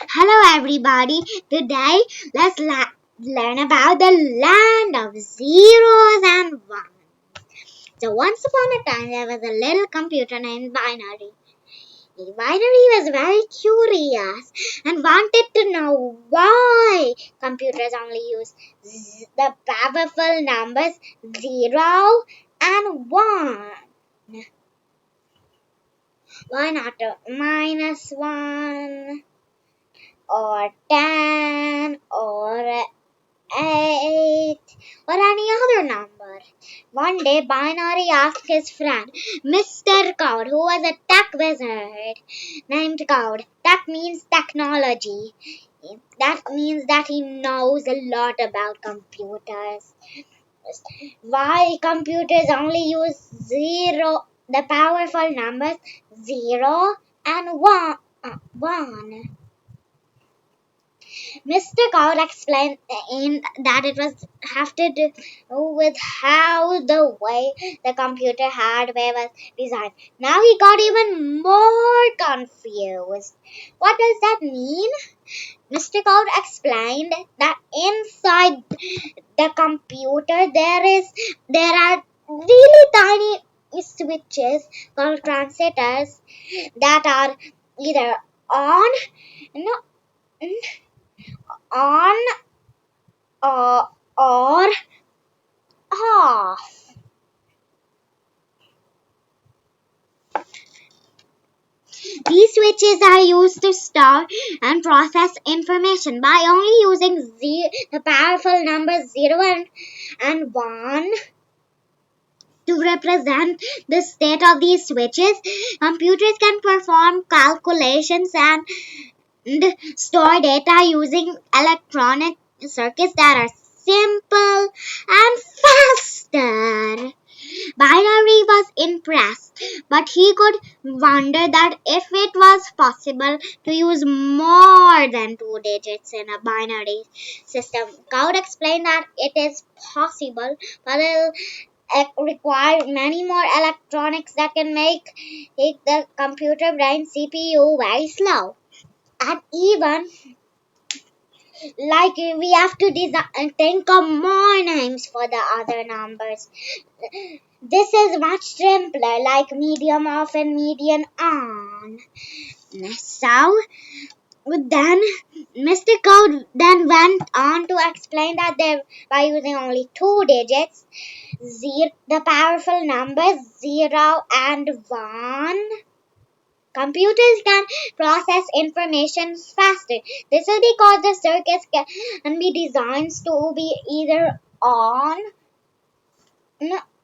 Hello everybody. Today let's learn about the land of zeros and ones. So once upon a time there was a little computer named Binary. Binary was very curious and wanted to know why computers only use the powerful numbers 0 and 1. Why not -1 or 10 or 8 or any other number? One day, Binary asked his friend, Mr. Code, who was a tech wizard named Code. Tech means technology. That means that he knows a lot about computers. Why computers only use the powerful numbers 0 and 1. Mr. Cowd explained that it was have to do with how the way the computer hardware was designed. Now he got even more confused. What does that mean? Mr. Cowd explained that inside the computer there are really tiny switches called transistors that are either on no, on or off. These switches are used to store and process information by only using the powerful numbers 0 and 1 to represent the state of these switches. Computers can perform calculations and store data using electronic circuits that are simple and faster. Binary was impressed, but he could wonder that if it was possible to use more than 2 digits in a binary system. Code explained that it is possible, but it will require many more electronics that can make the computer brain CPU very slow. And even we have to think of more names for the other numbers. This is much simpler, like medium off and median on. So then Mr. Code then went on to explain that by using only 2 digits, the powerful numbers 0 and 1, computers can process information faster. This is because the circuits can be designed to be either on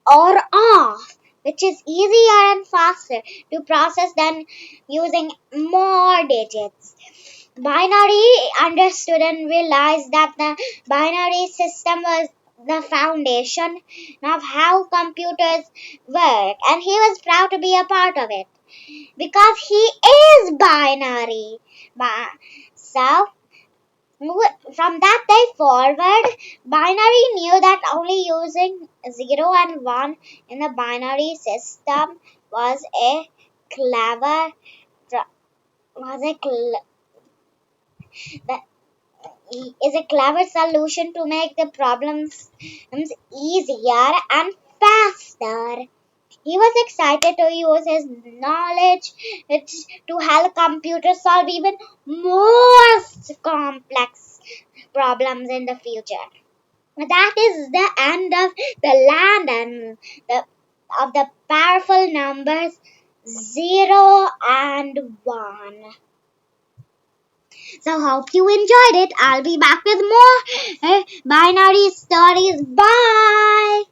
or off, which is easier and faster to process than using more digits. Binary understood and realized that the binary system was the foundation of how computers work, and he was proud to be a part of it because he is binary. So, from that day forward, Binary knew that only using 0 and 1 in the binary system was a clever was a is a clever solution to make the problems easier and faster. He was excited to use his knowledge to help computers solve even more complex problems in the future. That is the end of the land and of the powerful numbers 0 and 1. So hope you enjoyed it. I'll be back with more binary stories. Bye.